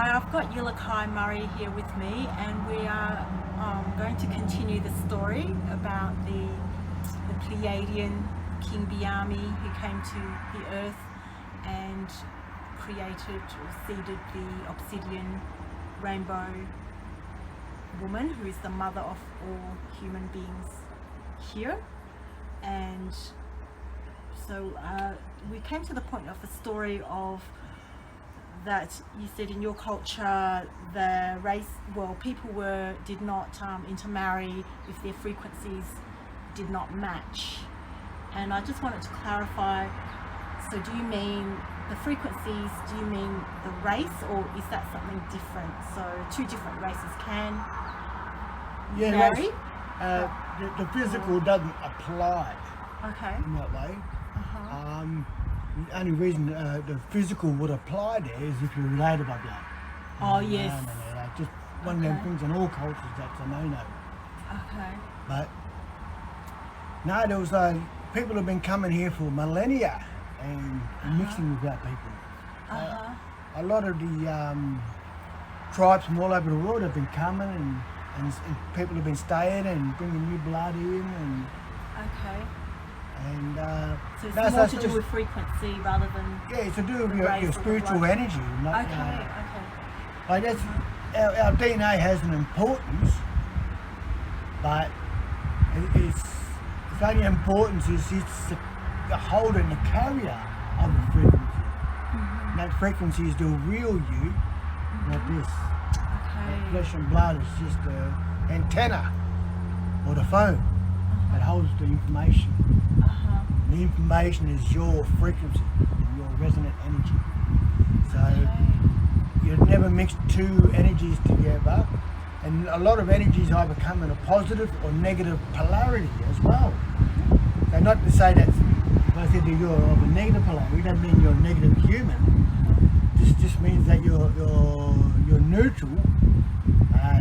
Hi, I've got Uluki Murray here with me, and we are going to continue the story about the Pleiadian King Biami who came to the earth and created or seeded the obsidian rainbow woman, who is the mother of all human beings here. And so we came to the point of the story of that you said in your culture the race, well, people did not intermarry if their frequencies did not match. And I just wanted to clarify, so do you mean the frequencies, do you mean the race, or is that something different? So two different races can marry? The physical doesn't apply in that way. The only reason the physical would apply there is if you're related by blood. Oh, yes. Just one of them things in all cultures that's a no-no. But no, there was people have been coming here for millennia and mixing with our people. A lot of the tribes from all over the world have been coming, and people have been staying and bringing new blood in. And so it's more to do with frequency rather than it's to do with your spiritual energy. Not, like that's, our DNA has an importance, but its only importance is it's the holder and the carrier of the frequency. And that frequency is the real you, not this. The flesh and blood is just the antenna or the phone that holds the information. The information is your frequency, your resonant energy. So you never mix two energies together, and a lot of energies either come in a positive or negative polarity as well. So not to say that if I said that you're of a negative polarity, that means you're a negative human. This just means that you're neutral,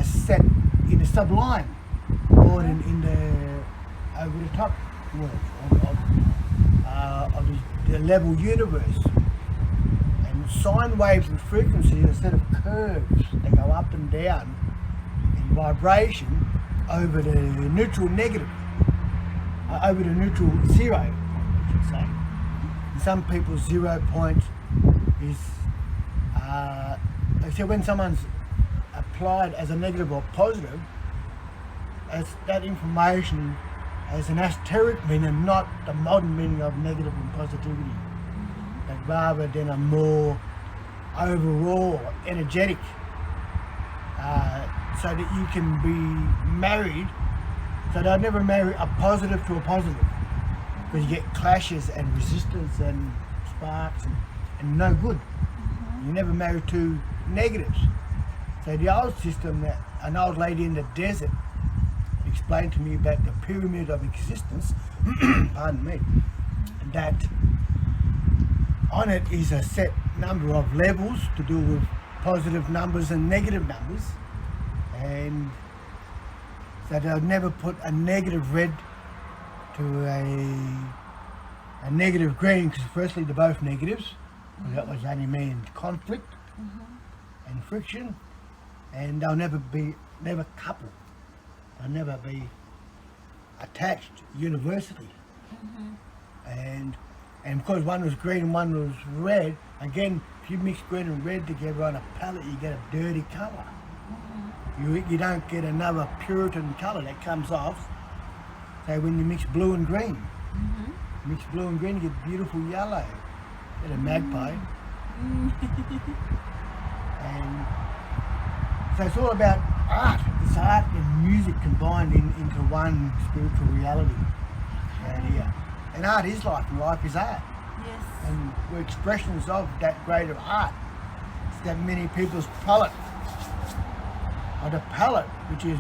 set in the sublime, or in the over the top world of the level universe. And sine waves and frequencies are a set of curves that go up and down in vibration over the neutral negative, over the neutral 0, I should say. In some people's 0 point is so when someone's applied as a negative or positive, as that information as an esoteric meaning, not the modern meaning of negative and positivity, but rather than a more overall energetic, so that you can be married. So they'll never marry a positive to a positive, because you get clashes and resistance and sparks and no good. You never marry two negatives. So the old system, that an old lady in the desert explained to me about the pyramid of existence, pardon me, that on it is a set number of levels to do with positive numbers and negative numbers, and so they'll never put a negative red to a negative green, because firstly they're both negatives, that was only mean conflict and friction, and they'll never couple. They'll never be attached universally. And because one was green and one was red, again, if you mix green and red together on a palette, you get a dirty colour. You don't get another Puritan colour that comes off. So when you mix blue and green, mix blue and green, you get beautiful yellow. Get a magpie. And so it's all about art. It's art and music combined into one spiritual reality out here. And art is life, and life is art. Yes. And we're expressions of that greater art. It's that many people's palette, or the palette, which is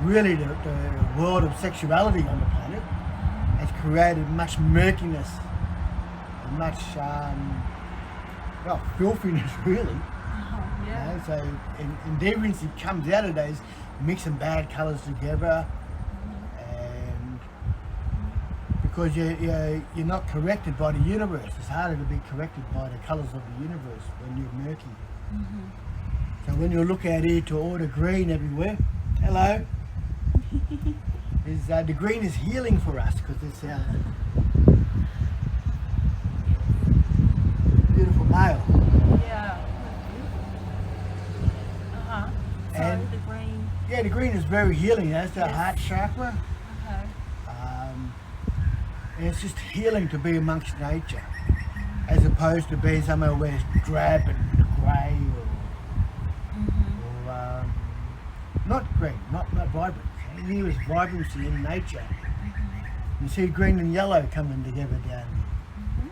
really the world of sexuality on the planet, has created much murkiness and much filthiness, really. So in deviance, it comes out of those mixing bad colours together, and because you're not corrected by the universe. It's harder to be corrected by the colours of the universe when you're murky. So when you look out here to all the green everywhere, hello, is the green is healing for us because it's our beautiful male. Yeah. So And- the green. Yeah, the green is very healing. That's our Yes. heart chakra. Okay. And it's just healing to be amongst nature, as opposed to being somewhere where it's drab and grey or not green, not vibrant. Here is vibrancy in nature. You see green and yellow coming together down here.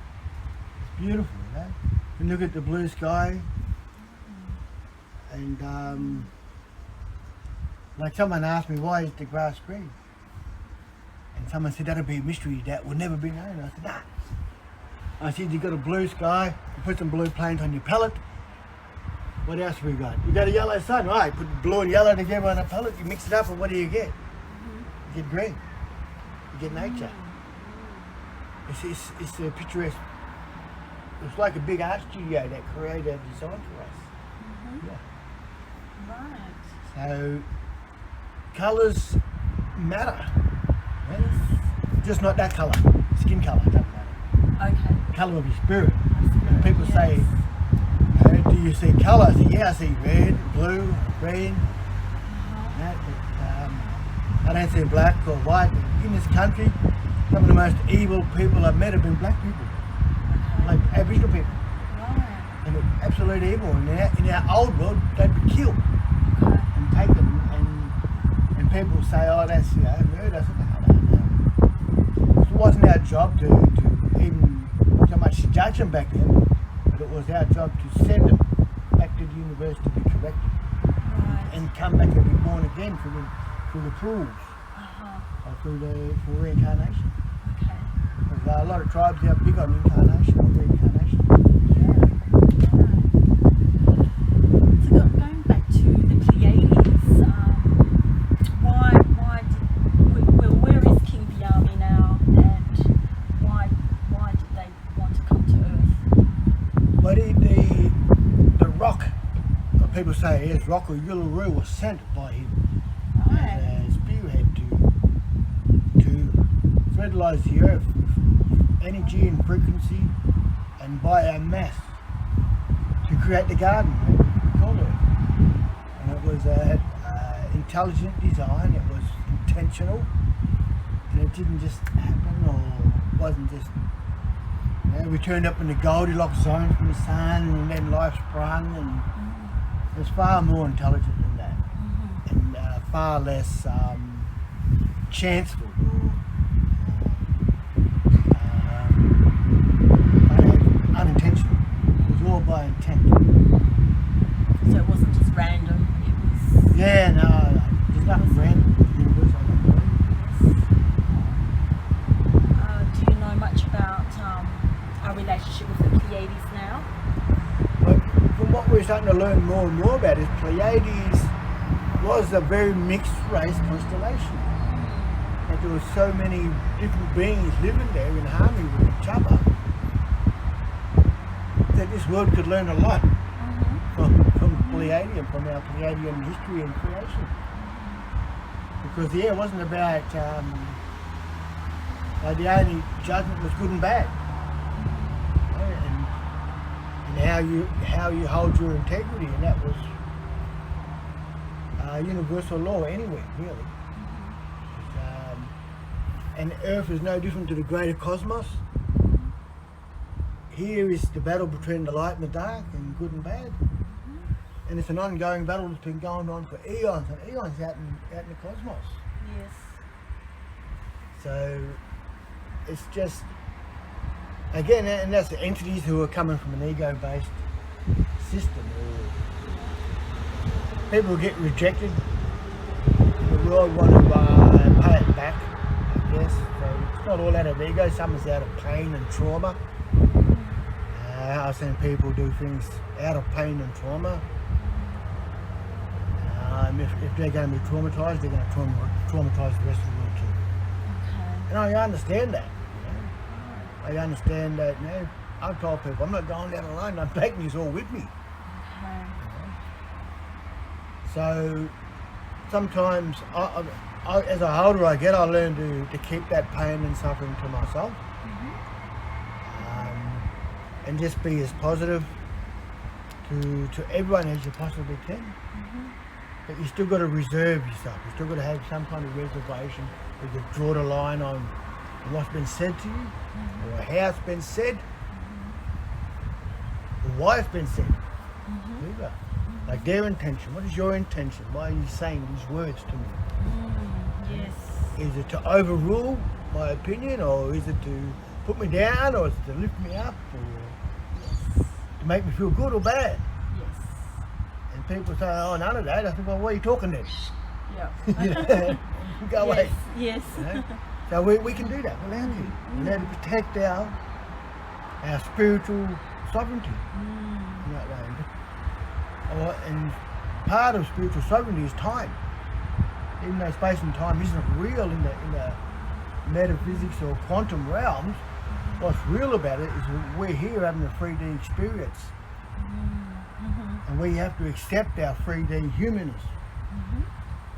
It's beautiful, you know. And look at the blue sky. And like someone asked me, why is the grass green? And someone said, that'll be a mystery that will never be known. I said, nah. I said, you've got a blue sky, you put some blue paint on your palette. What else have we got? You got a yellow sun, right? Put blue and yellow together on a palette, you mix it up, and what do you get? You get green. You get nature. It's a picturesque. It's like a big art studio that creator designed for us. Yeah. Right. So, colours matter. Yes. Just not that colour. Skin colour doesn't matter. Okay. The colour of your spirit. When people Yes. say, do you see colour? I say, yeah, I see red, blue, green. That, but, I don't see black or white. In this country, some of the most evil people I've met have been black people, like Aboriginal people. Right. And they're absolute evil. In our old world, they'd be killed Okay. and taken. And people say, oh, that's murder. I said, no. It wasn't our job to even so much judge them back then, but it was our job to send them back to the universe to be corrected Right. and come back and be born again through the pools or for reincarnation. Okay. Because a lot of tribes are big on incarnation or reincarnation. So going back to the Pleiades, where is King Biami now, and why did they want to come to Earth? But the rock, people say, yes, rock or Uluru was sent by him Right. as a spearhead to fertilise the earth with energy and frequency and biomass to create the garden, we call it. And it was an intelligent design, it was intentional, and it didn't just happen or wasn't just, we turned up in the Goldilocks zone from the sun and then life sprung, and it was far more intelligent than that and far less chanceful. Unintentional. It was all by intent. So it wasn't just random. It was. Yeah, no, there's nothing random with the universe. Do you know much about our relationship with the Pleiades now? But from what we're starting to learn more and more about is Pleiades was a very mixed race constellation. And there were so many different beings living there in harmony with each other that this world could learn a lot from Pleiadian, from our Pleiadian history and creation. Because it wasn't about the only judgment was good and bad, and how you hold your integrity, and that was universal law anywhere, really. And Earth is no different to the greater cosmos. Here is the battle between the light and the dark, and good and bad. And it's an ongoing battle that's been going on for eons and eons out in the cosmos. Yes. So it's just, again, and that's the entities who are coming from an ego-based system. People get rejected. The world want to pay it back, I guess. So it's not all out of ego. Some is out of pain and trauma. I've seen people do things out of pain and trauma. If they're going to be traumatised, they're going to traumatise the rest of the world too. Okay. And I understand that. I understand that. I've told people I'm not going down alone. I'm taking you all with me. Okay. So sometimes, as I older I get, I learn to keep that pain and suffering to myself, and just be as positive to everyone as you possibly can. But you still got to reserve yourself. You still got to have some kind of reservation where you draw the line on what's been said to you, or how it's been said, or why it's been said. Either. Like their intention. What is your intention? Why are you saying these words to me? Yes. Is it to overrule my opinion, or is it to put me down, or is it to lift me up, or to make me feel good or bad? Yes. And people say, oh, none of that. I think, well, what are you talking then? Yeah. Go away. Yes. You know? So we can do that. We're allowed to. We're allowed to protect our spiritual sovereignty in that way. And part of spiritual sovereignty is time. Even though space and time isn't real in the metaphysics or quantum realms, what's real about it is we're here having a 3D experience. And we have to accept our 3D humanness.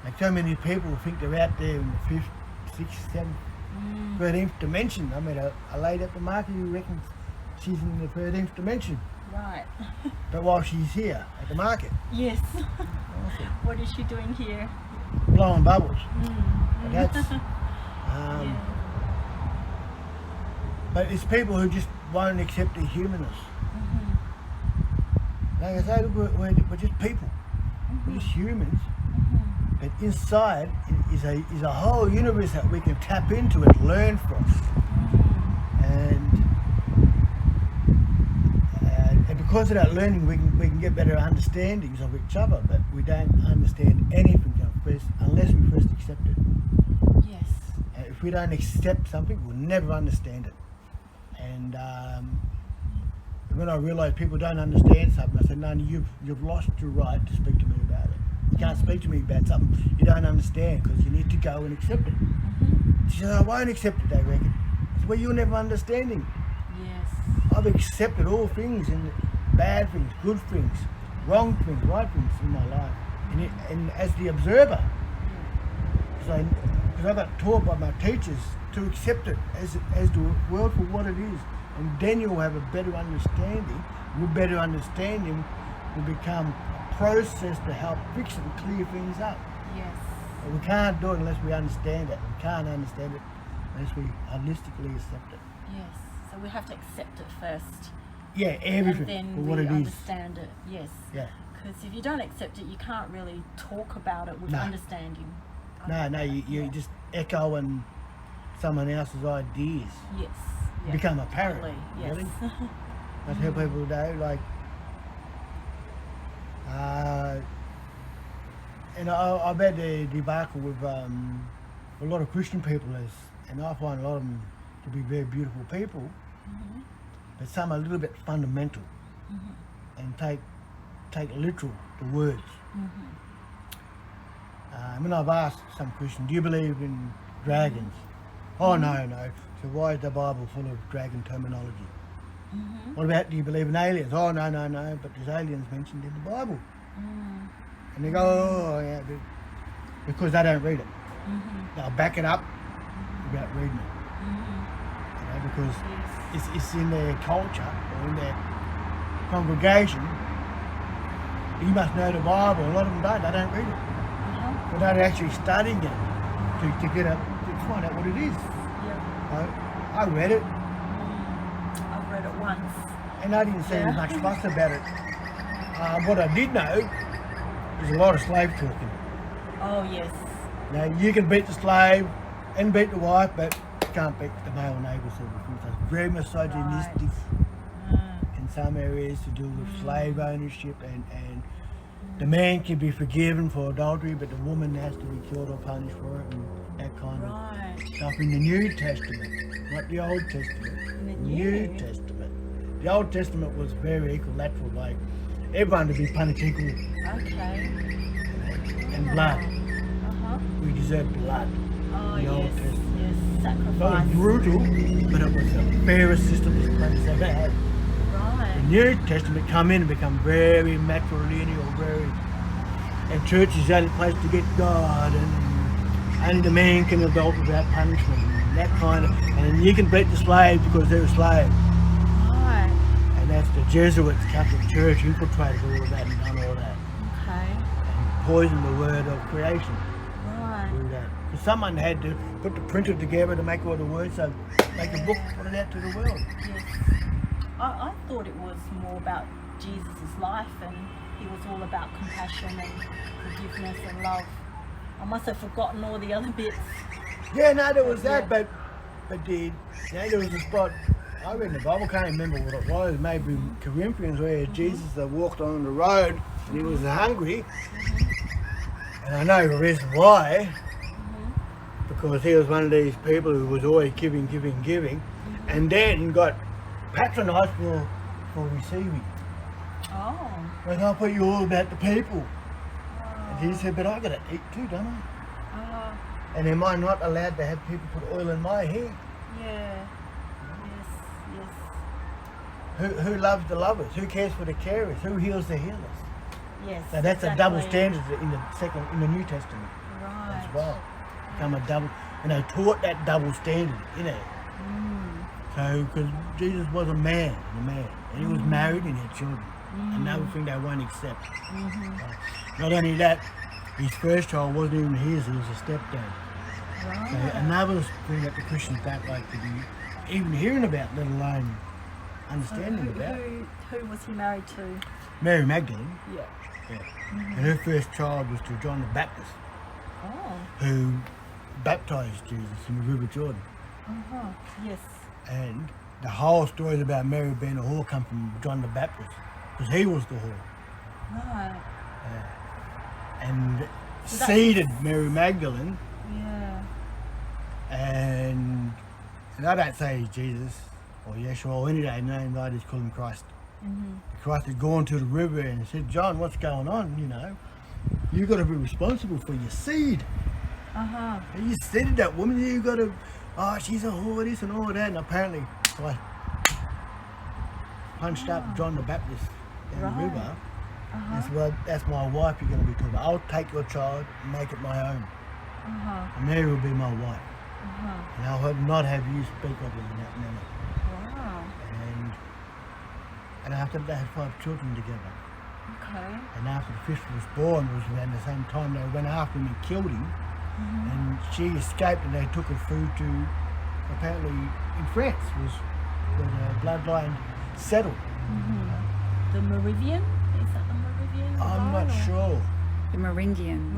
Like so many people think they're out there in the 5th, 6th, 7th, 13th dimension. I met a lady at the market who reckons she's in the 13th dimension. Right. But while she's here at the market. Yes. Awesome. What is she doing here? Blowing bubbles. But that's but it's people who just won't accept their humanness. Like I say, look, we're just people. We're just humans. But inside is a whole universe that we can tap into and learn from. And because of that learning, we can get better understandings of each other. But we don't understand anything unless we first accept it. Yes. And if we don't accept something, we'll never understand it. And when I realised people don't understand something, I said, no, you've lost your right to speak to me about it. You can't speak to me about something you don't understand, because you need to go and accept it. She said, I won't accept it, they reckon. I said, well, you're never understanding. Yes. I've accepted all things, and bad things, good things, wrong things, right things in my life. And as the observer, because I got taught by my teachers to accept it as the world for what it is. And then you'll have a better understanding. With better understanding will become a process to help fix and clear things up. Yes. But we can't do it unless we understand it. We can't understand it unless we holistically accept it. Yes. So we have to accept it first. Yeah, everything And then for what we it is. understand it. Yes. Yeah. Because if you don't accept it, you can't really talk about it with understanding. No, you just echoing someone else's ideas. Yes. Yeah. Become a parrot. Totally. Yes. Really? I tell people today, like, and I've had the debacle with a lot of Christian people, and I find a lot of them to be very beautiful people, but some are a little bit fundamental and take literal the words. When I've asked some Christians, do you believe in dragons? Oh, no. So why is the Bible full of dragon terminology? What about, do you believe in aliens? Oh, no, but there's aliens mentioned in the Bible. And they go, oh, yeah, because they don't read it. They'll back it up without reading it. You know, because it's in their culture or in their congregation. You must know the Bible. A lot of them don't. They don't read it. But they're actually studying it to find out what it is. I read it. I've read it once. And I didn't see much fuss about it. What I did know is a lot of slave talking. Oh, yes. Now, you can beat the slave and beat the wife, but you can't beat the male neighbour sort of thing. So it's very misogynistic in some areas to do with slave ownership, and the man can be forgiven for adultery, but the woman has to be killed or punished for it, and that kind of stuff in the New Testament, not the Old Testament. In the New Testament. The Old Testament was very equilateral, like everyone to be punished equally. Okay. And blood. We deserve blood. Oh, the Old Testament. Yes, It was sacrifice. brutal, but it was the fairest system this place ever had. The Right. New Testament come in and become very matrilineal, very and church is the only place to get God, and only the man can adult without punishment, and that kind of, and you can beat the slave because they're a slave. Right. And that's the Jesuits Catholic Church infiltrated all of that and done all that. Okay. And poisoned the word of creation Right. through that. Because someone had to put the printer together to make all the words, so make a book, put it out to the world. Yes. I thought it was more about Jesus' life, and he was all about compassion and forgiveness and love. I must have forgotten all the other bits. Yeah, no, there was that, Yeah. but there was a spot, I read in the Bible, can't remember what it was, maybe Corinthians, where Jesus walked on the road and he was hungry. And I know the reason why, because he was one of these people who was always giving, and then got patronised for receiving. Oh. Like, I thought you were all about the people. And he said, but I got to eat too, don't I? And am I not allowed to have people put oil in my hair? Yeah. Yes. Who loves the lovers? Who cares for the carers? Who heals the healers? Yes. So that's exactly. a double standard in the New Testament Right. as well. Become a double, and they taught that double standard, So, because Jesus was a man, and he was married and had children. Another thing they won't accept. Not only that, his first child wasn't even his; it was a stepdad. Right. So another thing that the Christians don't like to be even hearing about, let alone understanding about. Who was he married to? Mary Magdalene. Yeah. And her first child was to John the Baptist, Oh. who baptized Jesus in the River Jordan. Yes. And the whole story about Mary being a whore come from John the Baptist, because he was the whore. Right. And So that's- seeded Mary Magdalene, Yeah. and I don't say Jesus or Yeshua or any day name, I just call him Christ. Christ had gone to the river and said, John, what's going on? You've got to be responsible for your seed. And you seeded that woman, you got to, she's a whore, this and all that. And apparently, I punched up John the Baptist in the river. And said, well, that's my wife you're going to be talking about. I'll take your child and make it my own. And Mary will be my wife. And I'll not have you speak of it in that manner. Wow. And after they had 5 children together. Okay. And after the fifth was born, it was around the same time they went after him and killed him. And she escaped, and they took her food to, apparently in France, was where the bloodline settled. The Meridian? Is that the Meridian? I'm not sure. The Merindians.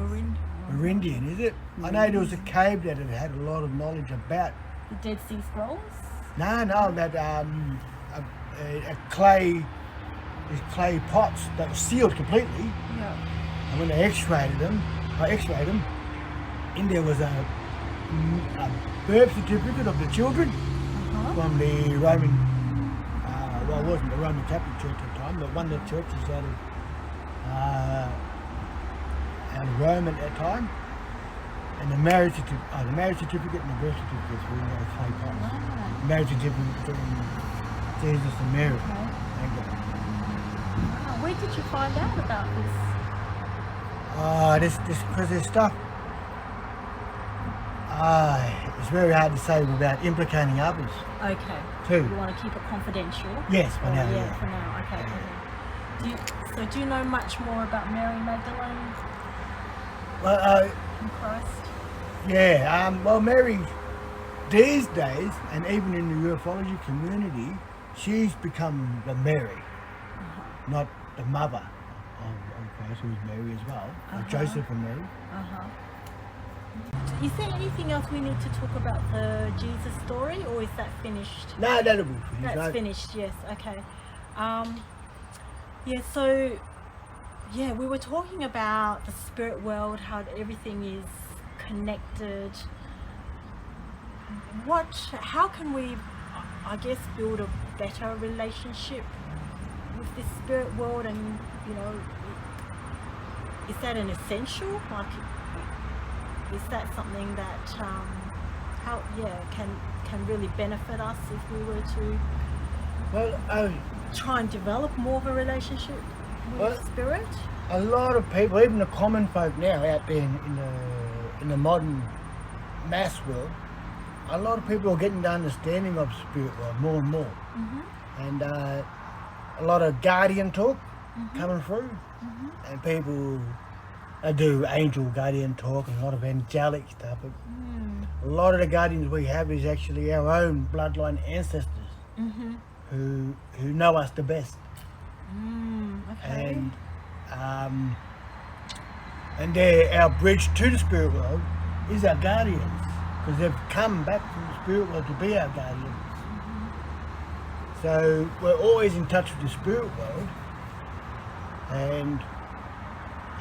Merindian, is it? I know there was a cave that it had a lot of knowledge about. The Dead Sea Scrolls? No, about a clay, these clay pots that were sealed completely. Yeah. And when they x-rayed them, in there was a birth certificate of the children from the Roman, well, it wasn't the Roman Catholic Church at the time, but one of the churches out of Rome at that time. And the marriage certificate and the birth certificates were in those clay pots. The marriage certificate from Jesus and Mary. Magdalene. Wow. Where did you find out about this? This because there's stuff. It's very hard to say without implicating others. Okay. Too. You want to keep it confidential? Yes, for now. Yeah, Yeah. for now. Okay. Do you know much more about Mary Magdalene Well, and Christ? yeah. Well, Mary, these days, and even in the ufology community, she's become the Mary, not the mother of Christ, who is Mary as well, Joseph and Mary. Is there anything else we need to talk about the Jesus story, or is that finished? No, that'll be finished. That's finished, yes, okay. We were talking about the spirit world, how everything is connected. How can we, I guess, build a better relationship with this spirit world, and, is that an essential? Is that something that can really benefit us if we were to try and develop more of a relationship with spirit? a lot of people, even the common folk now out there in the modern mass world, a lot of people are getting the understanding of spirit world more and more. And a lot of guardian talk coming through, and people do angel guardian talk and a lot of angelic stuff. But a lot of the guardians we have is actually our own bloodline ancestors who know us the best. Okay. And they're our bridge to the spirit world is our guardians, because they've come back from the spirit world to be our guardians. So we're always in touch with the spirit world, and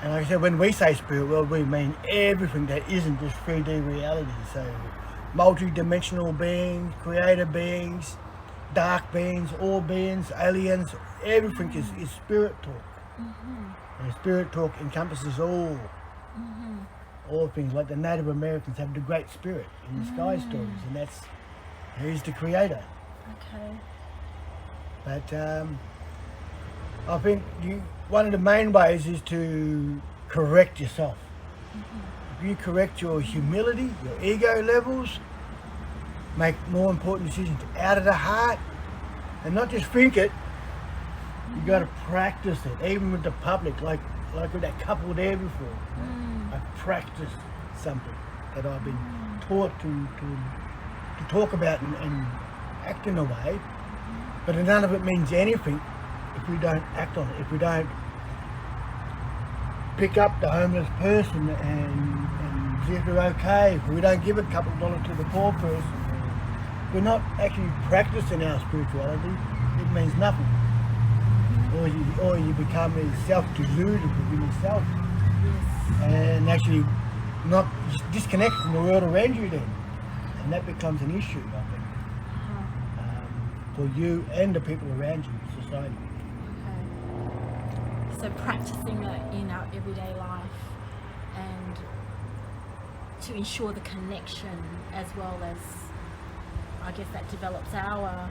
like I said, when we say spirit world, we mean everything that isn't just 3D reality. So multi-dimensional beings, creator beings, dark beings, all beings, aliens, everything is spirit talk. And spirit talk encompasses all things. Like the Native Americans have the Great Spirit in the sky stories, and he's the creator. Okay. But I think one of the main ways is to correct yourself. If you correct your humility, your ego levels, make more important decisions out of the heart, and not just think it, you got to practice it, even with the public, like with that couple there before. I practiced something that I've been taught to talk about and act in a way, but none of it means anything if we don't act on it, if we don't pick up the homeless person and see if they're okay, if we don't give a couple of dollars to the poor person, we're not actually practicing our spirituality. It means nothing. Or you become self-deluded within yourself, and actually not disconnect from the world around you then, and that becomes an issue, I think, for you and the people around you, society. Okay. So practicing it in our everyday life, and to ensure the connection, as well as, I guess, that develops our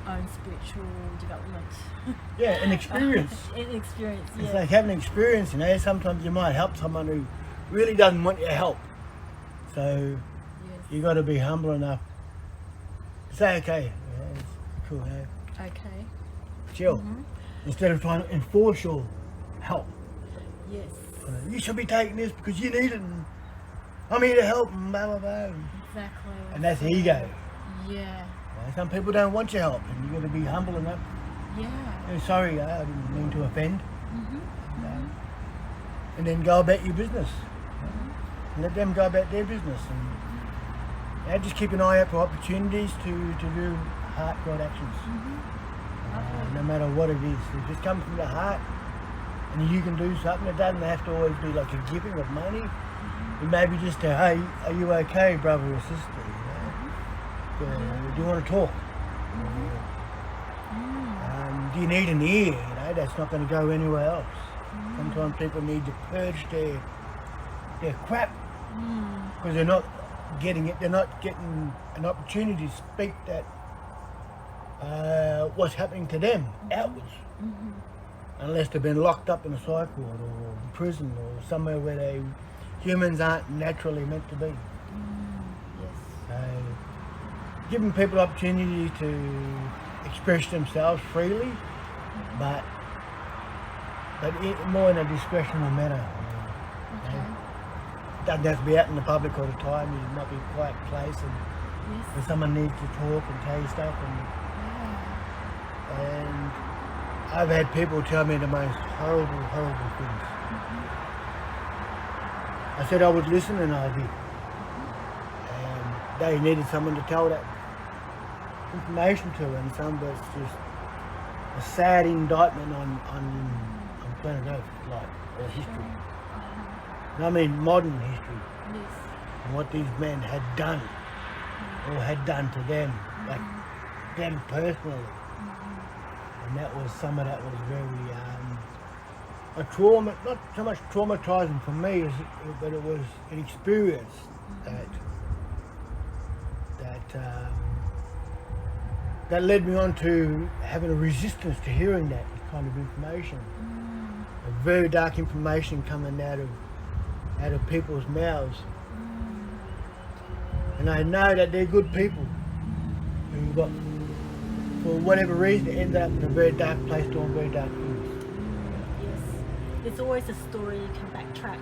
own spiritual development. Yeah, an experience. An experience, It's like having an experience, sometimes you might help someone who really doesn't want your help. So you got to be humble enough to say, okay, yeah, it's cool, Okay. chill. Instead of trying to enforce your help. Yes. You should be taking this because you need it, and I'm here to help, and blah, blah, blah. Exactly. And that's ego. Yeah. Some people don't want your help, and you've got to be humble enough. Yeah. Sorry, I didn't mean to offend. And then go about your business. Let them go about their business, and just keep an eye out for opportunities to do heart-right actions. No matter what it is, it just comes from the heart, and you can do something. It doesn't have to always be like a giving of money. It may be just a, hey, are you okay, brother or sister? Do you want to talk? Do you need an ear? That's not going to go anywhere else. Sometimes people need to purge their crap because they're not getting it. They're not getting an opportunity to speak that what's happening to them outwards, unless they've been locked up in a psych ward or in prison or somewhere where humans aren't naturally meant to be. So, giving people opportunity to express themselves freely, but more in a discretional manner. Doesn't have to be out in the public all the time. You might be a quiet place and where someone needs to talk and tell you stuff. And I've had people tell me the most horrible, horrible things. I said I would listen, and I did. And they needed someone to tell that information to, and some of it's just a sad indictment on planet Earth, like, or history. And I mean modern history. And what these men had done, or had done to them, like them personally. And that was, some of that was very, a trauma, not so much traumatizing for me, but it was an experience that led me on to having a resistance to hearing that kind of information. very dark information coming out of people's mouths. And I know that they're good people who got, for whatever reason, ended up in a very dark place doing very dark things. Yes. There's always a story you can backtrack.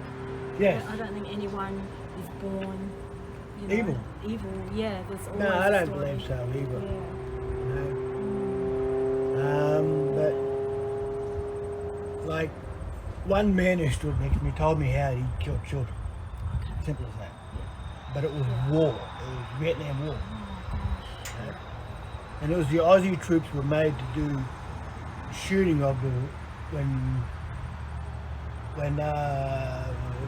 Yes. I don't think anyone is born, Evil. Evil, yeah. There's always No, I a don't story. believe so either. Yeah. But like one man who stood next to me told me how he killed children. Okay. Simple as that. But it was war. It was Vietnam War. And it was the Aussie troops were made to do shooting of when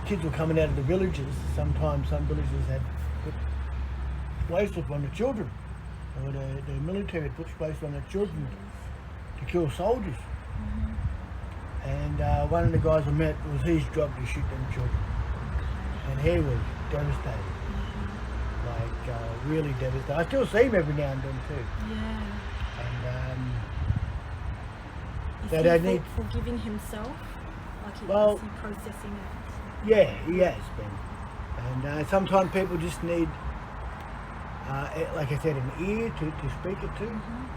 kids were coming out of the villages. Sometimes some villages had put explosives on the children, or the military had put explosives on the children to kill soldiers. And one of the guys I met, it was his job to shoot them children, and he was devastated. Like really devastated. I still see him every now and then too. Yeah. And Is they he don't need. forgiving himself? Like is he processing it? Yeah, he has been. And sometimes people just need, like I said, an ear to speak it to,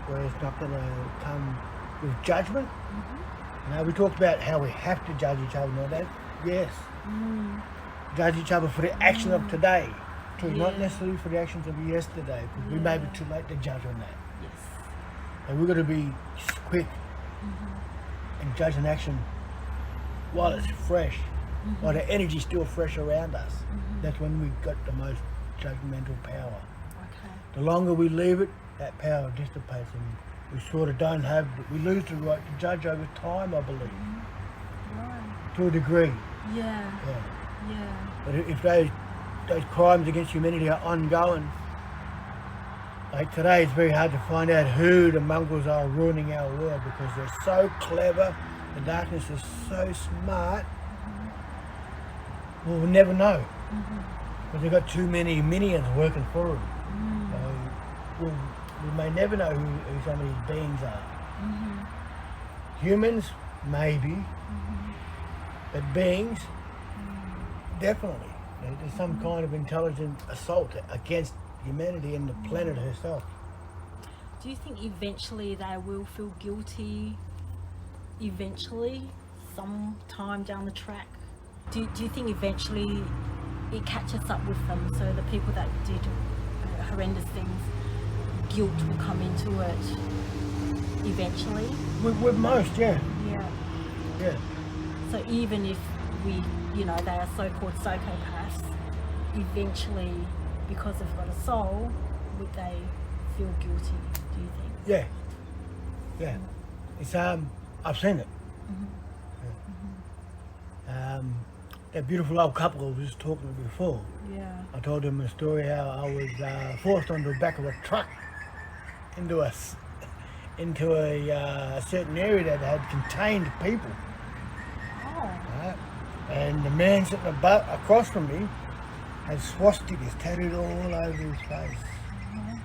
where it's not going to come with judgment. We talked about how we have to judge each other and all that. Yes. Judge each other for the action of today, too, not necessarily for the actions of yesterday, because we may be too late to judge on that. Yes. And we've got to be quick and judge an action while it's fresh, while the energy's still fresh around us. That's when we've got the most judgmental power. Okay. The longer we leave it, that power dissipates, and we sort of don't have, we lose the right to judge over time, I believe, Right. to a degree. Yeah. Yeah. Yeah. But if those crimes against humanity are ongoing, like today, it's very hard to find out who the mongrels are ruining our world, because they're so clever, the darkness is so smart, we'll never know. Because they've got too many minions working for them. So we may never know who some of these beings are. Humans, maybe, but beings, definitely. There's some kind of intelligent assault against humanity and the planet herself. Do you think eventually they will feel guilty? Eventually, sometime down the track? Do you think eventually it catches up with them? So the people that did horrendous things, guilt will come into it eventually? With most, yeah. Yeah. So even if they are so-called psychopaths, eventually, because they've got a soul, would they feel guilty, do you think? Yeah. It's I've seen it. That beautiful old couple I was talking to before. Yeah. I told them a story how I was forced onto the back of a truck into a certain area that had contained people. Oh. Right? And the man sitting across from me had swastikas tattooed all over his face,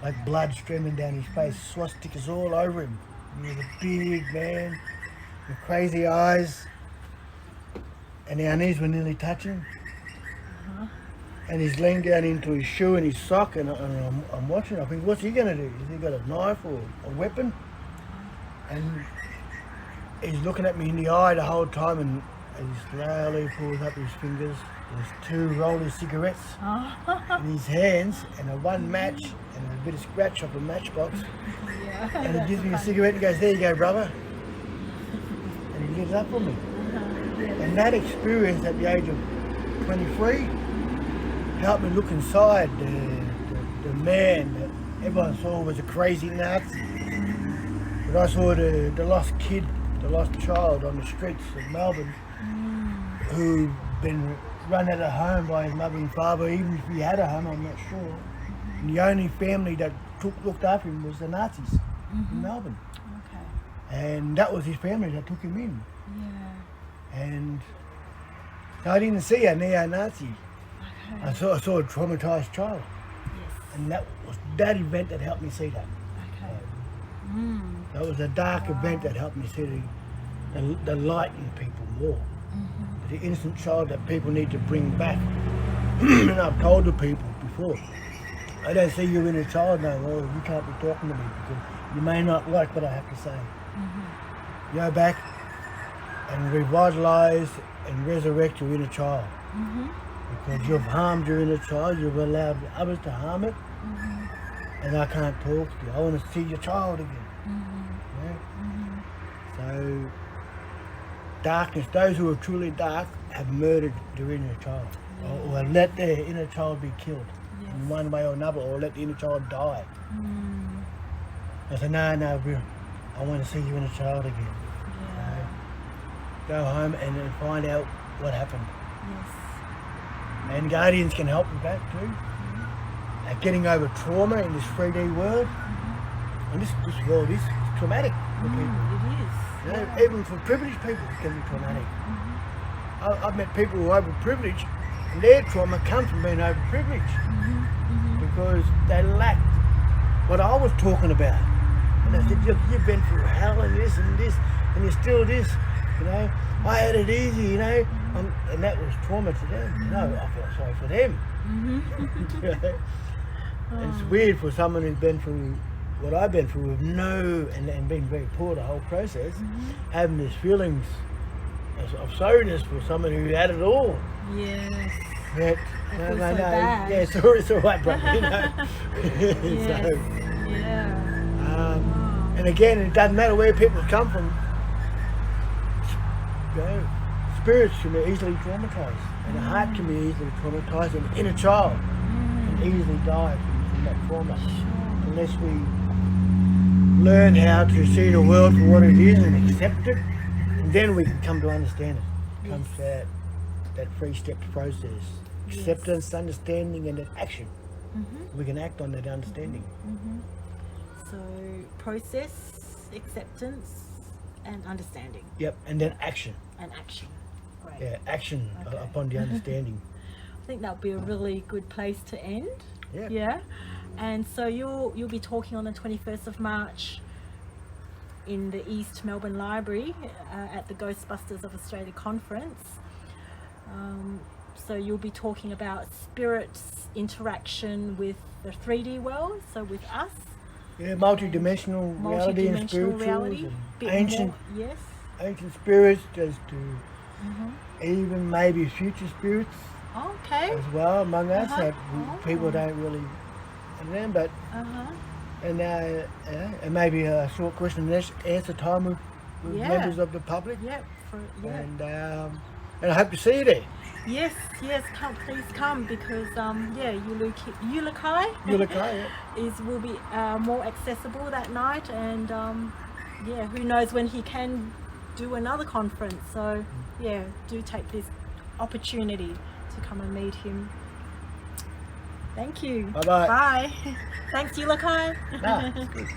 like blood streaming down his face. Swastikas all over him. He was a big man with crazy eyes, and our knees were nearly touching. And he's laying down into his shoe and his sock, and I'm watching. I think, what's he going to do? Has he got a knife or a weapon? And he's looking at me in the eye the whole time, and he slowly pulls up his fingers. There's 2 rolled of cigarettes in his hands, and a 1 match, and a bit of scratch off a matchbox. Yeah. And he gives me a cigarette and goes, "There you go, brother." And he gives up on me. And that experience at the age of 23 helped me look inside the man that everyone saw was a crazy Nazi. But I saw the lost kid, the lost child on the streets of Melbourne, who'd been run out of home by his mother and father, even if he had a home, I'm not sure. And the only family that looked after him was the Nazis in Melbourne. Okay. And that was his family that took him in. Yeah. And so I didn't see a neo-Nazi. Okay. I saw a traumatized child. Yes. And that was that event that helped me see that. Okay. That was a dark event that helped me see the light in people more. The innocent child that people need to bring back. And I've told the people before, I don't see you in a child no more. You can't be talking to me because you may not like what I have to say. Go back and revitalise and resurrect your inner child. Because you've harmed your inner child, you've allowed others to harm it, and I can't talk to you. I want to see your child again. So, darkness, those who are truly dark have murdered their inner child, or have let their inner child be killed in one way or another, or let the inner child die. I said, no, I want to see your inner child again. Go home and then find out what happened. And guardians can help with that too. Getting over trauma in this 3D world. And this world is traumatic for people. It is. You know, even for privileged people it can be traumatic. I've met people who are overprivileged, and their trauma comes from being overprivileged. Because they lack what I was talking about. And I said, you've been through hell and this, and you're still this. You know, I had it easy, you know, and that was trauma to them. No, I felt sorry for them. You know? And it's weird for someone who's been through what I've been through with and been very poor the whole process, having these feelings of sorriness for someone who had it all. Yes. But, I feel so bad. Yeah, it's all right, brother, you know. And again, it doesn't matter where people come from. You know, spirits can be easily traumatized, and the heart can be easily traumatized, and the inner child can easily die from that trauma. Unless we learn how to see the world for what it is and accept it, and then we can come to understand it. Comes that 3-step process: acceptance, understanding, and then action. We can act on that understanding. So process, acceptance, and understanding. Yep, and then action. And action. Great. Yeah, action upon the understanding. I think that would be a really good place to end. Yeah. Yeah. And so you'll be talking on the 21st of March in the East Melbourne Library at the Ghostbusters of Australia conference. So you'll be talking about spirits' interaction with the 3D world, so with us. Yeah, multi-dimensional reality and spirituals, reality, and ancient, more, yes. ancient spirits, as to even maybe future spirits as well among us that people don't really understand. But and maybe a short question and answer time with members of the public. And I hope to see you there. Yes, please come because Uluki will be more accessible that night, and who knows when he can do another conference. So do take this opportunity to come and meet him. Thank you. Bye. Bye. Thanks, Uluki. Nah, it's good.